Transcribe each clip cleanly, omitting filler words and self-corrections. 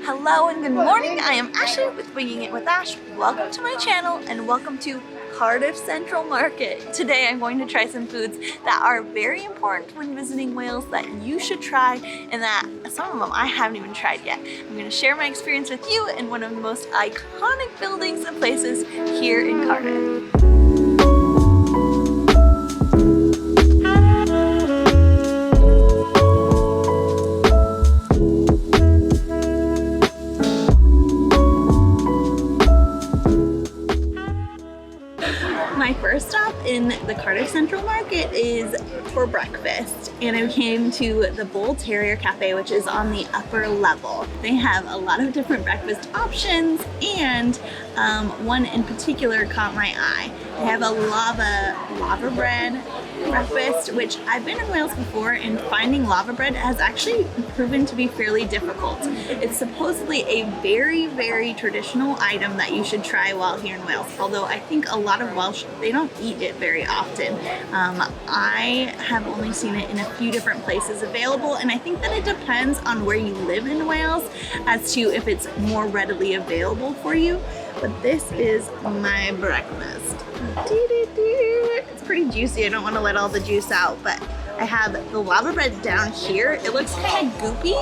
Hello and good morning. I am Ashley with Winging It with Ash. Welcome to my channel and welcome to Cardiff Central Market. Today I'm going to try some foods that are very important when visiting Wales that you should try and that some of them I haven't even tried yet. I'm going to share my experience with you in one of the most iconic buildings and places here in Cardiff. My first stop in the Cardiff Central Market is for breakfast, and I came to the Bull Terrier Cafe, which is on the upper level. They have a lot of different breakfast options, and one in particular caught my eye. They have a lava bread breakfast, which I've been in Wales before, and finding lava bread has actually proven to be fairly difficult. It's supposedly a very, very traditional item that you should try while here in Wales, although I think a lot of Welsh, they don't eat it very often. I have only seen it in a few different places available, and I think that it depends on where you live in Wales as to if it's more readily available for you. But this is my breakfast. It's pretty juicy. I don't want to let all the juice out, but I have the lava bread down here. It looks kind of goopy.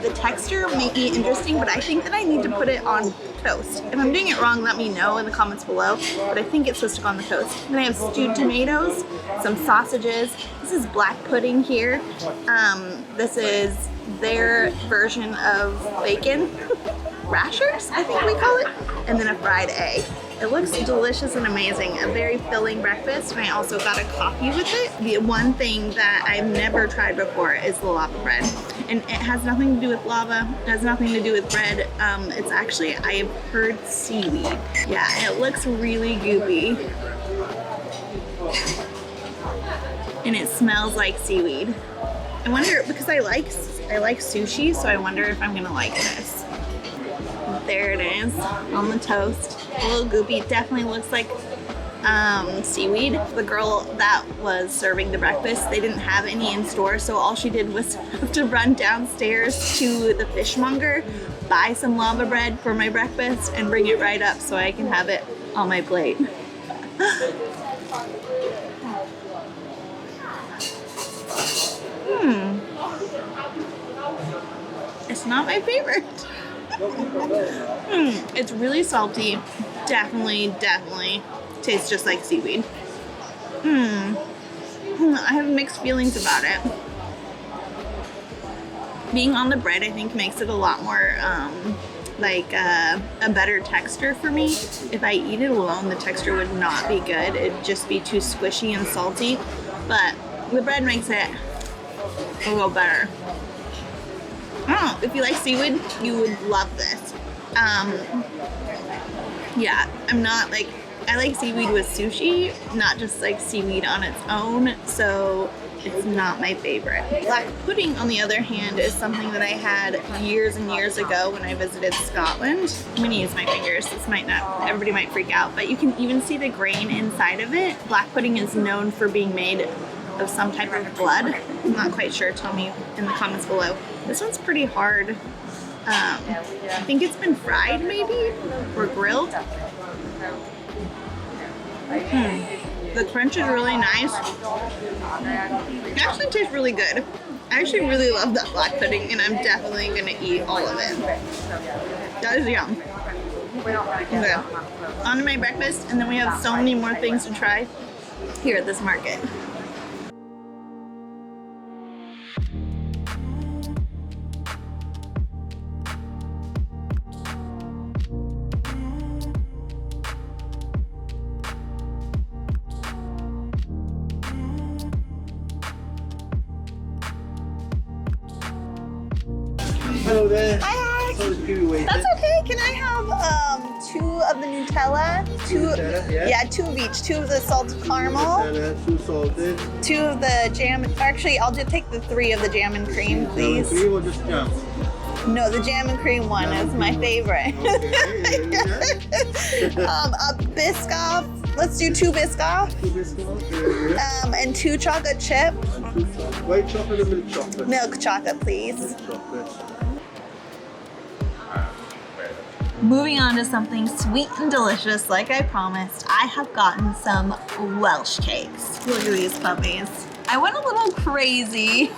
The texture may be interesting, but I think that I need to put it on toast. If I'm doing it wrong, let me know in the comments below, but I think it's supposed to go on the toast. Then I have stewed tomatoes, some sausages. This is black pudding here. This is their version of bacon. Rashers, I think we call it, and then a fried egg. It looks delicious and amazing. A very filling breakfast, and I also got a coffee with it. The one thing that I've never tried before is the lava bread. And it has nothing to do with lava, it has nothing to do with bread. It's actually, I've heard seaweed. Yeah, it looks really goopy. And it smells like seaweed. I wonder, because I like sushi, so I wonder if I'm gonna like this. There it is on the toast. A little goopy. It definitely looks like seaweed. The girl that was serving the breakfast, they didn't have any in store, so all she did was have to run downstairs to the fishmonger, buy some lava bread for my breakfast, and bring it right up so I can have it on my plate. It's not my favorite. It's really salty. Definitely tastes just like seaweed. I have mixed feelings about it. Being on the bread, I think, makes it a lot more a better texture for me. If I eat it alone, the texture would not be good. It'd just be too squishy and salty. But the bread makes it a little better. I don't know, if you like seaweed, you would love this. Yeah, I like seaweed with sushi, not just like seaweed on its own, so it's not my favorite. Black pudding, on the other hand, is something that I had years and years ago when I visited Scotland. I'm gonna use my fingers, everybody might freak out, but you can even see the grain inside of it. Black pudding is known for being made of some type of blood. I'm not quite sure, tell me in the comments below. This one's pretty hard. I think it's been fried maybe, or grilled. The crunch is really nice. It actually tastes really good. I actually really love that black pudding, and I'm definitely gonna eat all of it. That is yum. Okay, on to my breakfast, and then we have so many more things to try here at this market. Hello there. Hi. Sorry to keep you waiting. That's okay. Can I have 2 of the Nutella? Yeah, 2 of each. 2 of the salted caramel. Nutella, 2 salted. 2 of the jam. Actually, I'll just take the 3 of the jam and cream, please. Jam and cream or just jam? No, the jam and cream one is my favorite. A Biscoff. Let's do 2 Biscoff. 2 Biscoff. And 2 chocolate chip. White chocolate or milk chocolate? Milk chocolate, please. Milk chocolate. Moving on to something sweet and delicious, like I promised, I have gotten some Welsh cakes. Look at these puppies. I went a little crazy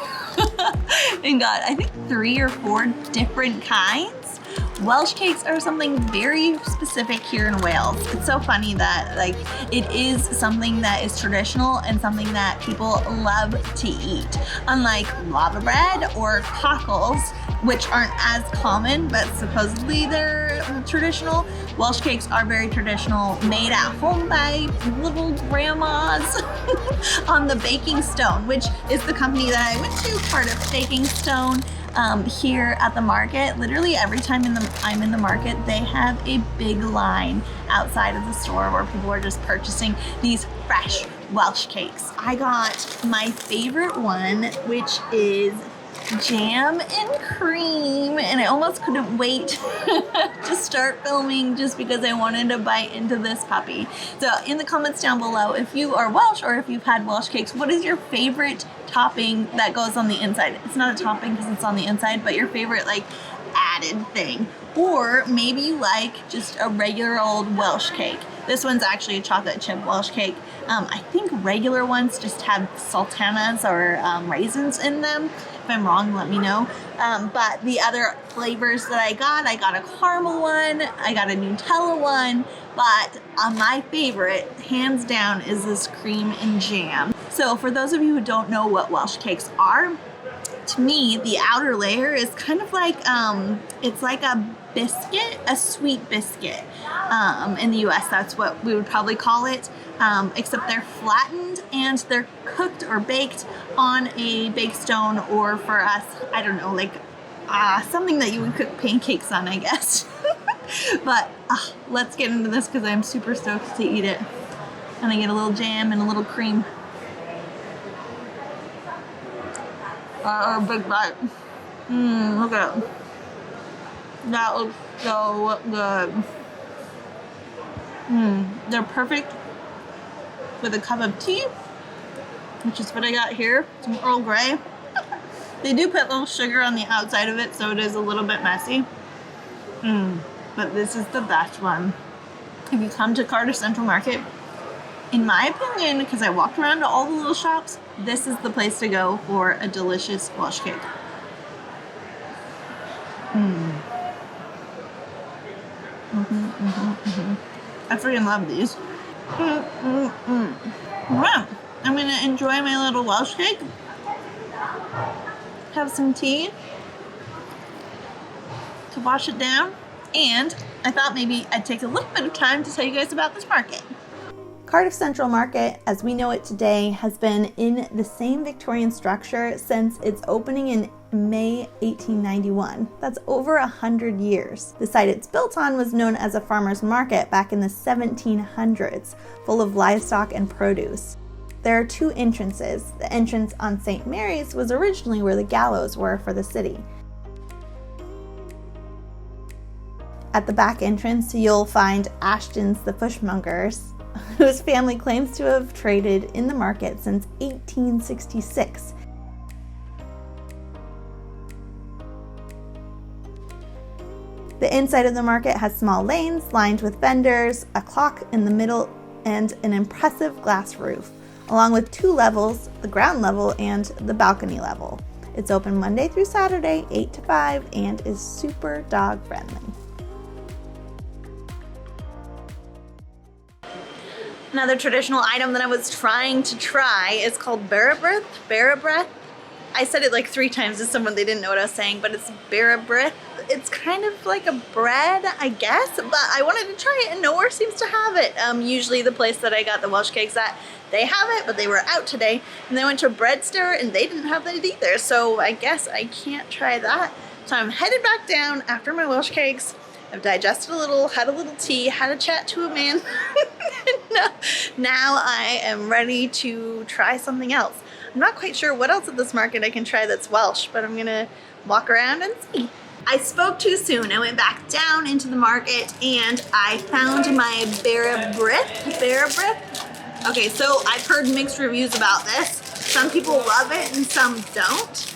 and got, I think, 3 or 4 different kinds. Welsh cakes are something very specific here in Wales. It's so funny that like it is something that is traditional and something that people love to eat. Unlike lava bread or cockles, which aren't as common, but supposedly they're traditional, Welsh cakes are very traditional, made at home by little grandmas on the Baking Stone, which is the company that I went to, Cardiff Baking Stone. Here at the market, literally every time I'm in the market, they have a big line outside of the store where people are just purchasing these fresh Welsh cakes. I got my favorite one, which is jam and cream, and I almost couldn't wait to start filming just because I wanted to bite into this puppy. So in the comments down below, if you are Welsh or if you've had Welsh cakes, what is your favorite topping that goes on the inside? It's not a topping because it's on the inside, but your favorite like added thing. Or maybe you like just a regular old Welsh cake. This one's actually a chocolate chip Welsh cake. I think regular ones just have sultanas or raisins in them. If I'm wrong, let me know. But the other flavors that I got a caramel one, I got a Nutella one, but my favorite, hands down, is this cream and jam. So for those of you who don't know what Welsh cakes are, to me, the outer layer is kind of like, it's like a biscuit, a sweet biscuit. In the US, that's what we would probably call it, except they're flattened and they're cooked or baked on a bake stone, or for us, I don't know, like something that you would cook pancakes on, I guess. But let's get into this because I'm super stoked to eat it. And I get a little jam and a little cream. Big bite. Look at it. That looks so good. They're perfect with a cup of tea, which is what I got here. Some Earl Grey. They do put a little sugar on the outside of it, so it is a little bit messy. But this is the best one. If you come to Cardiff Central Market, in my opinion, because I walked around to all the little shops, this is the place to go for a delicious Welsh cake. I freaking love these. Wow. I'm gonna enjoy my little Welsh cake, have some tea to wash it down, and I thought maybe I'd take a little bit of time to tell you guys about this market. Cardiff Central Market, as we know it today, has been in the same Victorian structure since its opening in May 1891. That's over 100 years. The site it's built on was known as a farmer's market back in the 1700s, full of livestock and produce. There are 2 entrances. The entrance on St. Mary's was originally where the gallows were for the city. At the back entrance, you'll find Ashton's the Fishmongers, whose family claims to have traded in the market since 1866. The inside of the market has small lanes lined with vendors, a clock in the middle, and an impressive glass roof, along with 2 levels, the ground level and the balcony level. It's open Monday through Saturday, 8 to 5, and is super dog friendly. Another traditional item that I was trying to try is called Bearabrith. Bearabrith. I said it like 3 times to someone, they didn't know what I was saying, but it's Bearabrith. It's kind of like a bread, I guess, but I wanted to try it and nowhere seems to have it. Usually the place that I got the Welsh cakes at, they have it, but they were out today. And then I went to a bread store and they didn't have that either. So I guess I can't try that. So I'm headed back down after my Welsh cakes. I've digested a little, had a little tea, had a chat to a man. Now I am ready to try something else. I'm not quite sure what else at this market I can try that's Welsh, but I'm gonna walk around and see. I spoke too soon. I went back down into the market and I found my Bearabrith. Okay, so I've heard mixed reviews about this. Some people love it and some don't.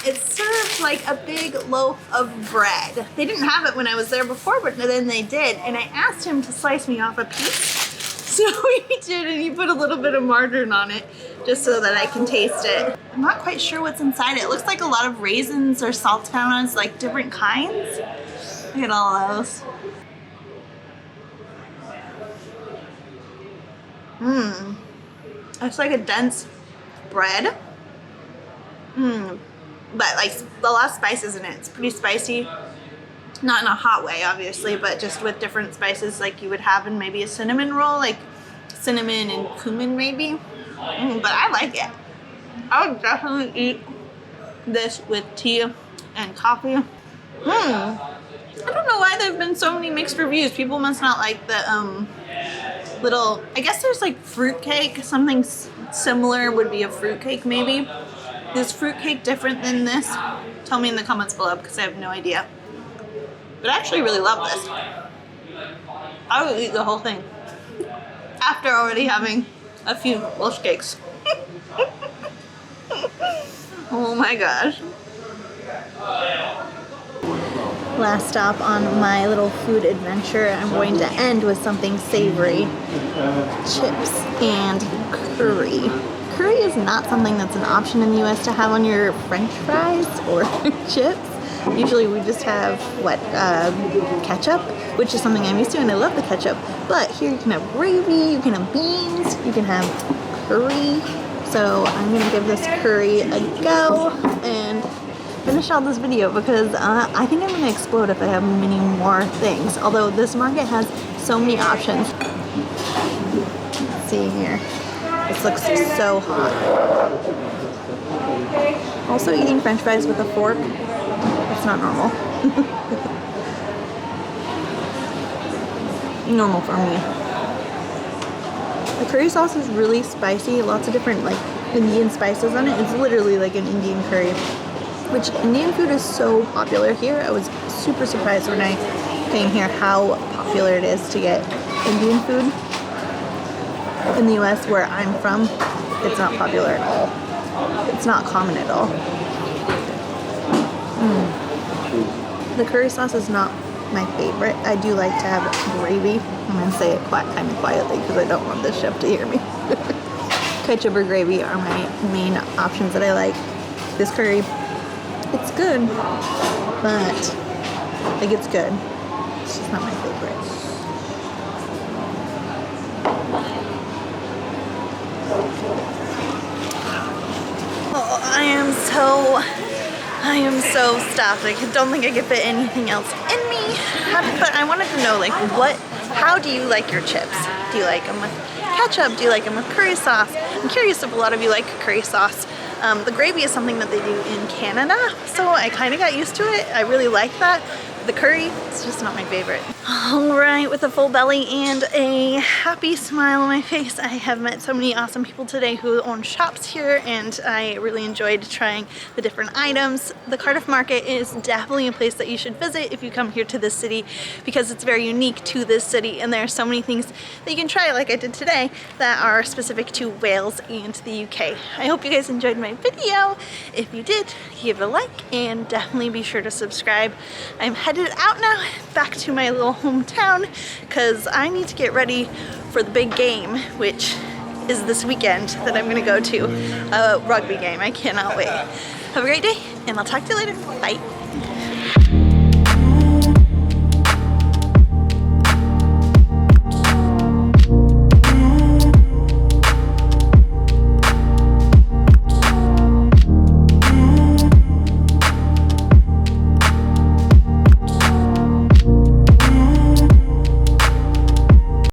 It's served like a big loaf of bread. They didn't have it when I was there before, but then they did. And I asked him to slice me off a piece. So he did, and he put a little bit of margarine on it just so that I can taste it. I'm not quite sure what's inside it. It looks like a lot of raisins or saltanas, like different kinds. Look at all those. Mmm. It's like a dense bread. Mmm. But like a lot of spices in it. It's pretty spicy. Not in a hot way, obviously, but just with different spices like you would have in maybe a cinnamon roll, like cinnamon and cumin maybe. But I like it. I would definitely eat this with tea and coffee. I don't know why there have been so many mixed reviews. People must not like the little, I guess there's like fruitcake. Something similar would be a fruitcake maybe. Is fruitcake different than this? Tell me in the comments below because I have no idea. But I actually really love this. I would eat the whole thing after already having a few Welsh cakes. Oh my gosh. Last stop on my little food adventure. I'm going to end with something savory. Chips and curry. Curry is not something that's an option in the US to have on your French fries or chips. Usually we just have, ketchup, which is something I'm used to, and I love the ketchup. But here you can have gravy, you can have beans, you can have curry. So I'm gonna give this curry a go and finish out this video because I think I'm gonna explode if I have many more things. Although this market has so many options. Let's see here. This looks so hot. Also eating French fries with a fork. It's not normal. Normal for me. The curry sauce is really spicy. Lots of different like Indian spices on it. It's literally like an Indian curry, which Indian food is so popular here. I was super surprised when I came here how popular it is to get Indian food. In the US where I'm from, it's not popular at all. It's not common at all. The curry sauce is not my favorite. I do like to have gravy. I'm going to say it kind of quietly because I don't want this chef to hear me. Ketchup or gravy are my main options that I like. This curry, it's good, but like it's good. It's just not my favorite. Oh, I am so stuffed. I don't think I could fit anything else in me. But I wanted to know, like, how do you like your chips? Do you like them with ketchup? Do you like them with curry sauce? I'm curious if a lot of you like curry sauce. The gravy is something that they do in Canada, so I kind of got used to it. I really like that. The curry, it's just not my favorite. All right, with a full belly and a happy smile on my face, I have met so many awesome people today who own shops here, and I really enjoyed trying the different items. The Cardiff market is definitely a place that you should visit if you come here to this city because it's very unique to this city, and there are so many things that you can try, like I did today, that are specific to Wales and the UK. I hope you guys enjoyed my video. If you did, give it a like and definitely be sure to subscribe. I'm headed out now back to my little hometown because I need to get ready for the big game, which is this weekend that I'm gonna go to, a rugby game. I cannot wait. Have a great day and I'll talk to you later. Bye.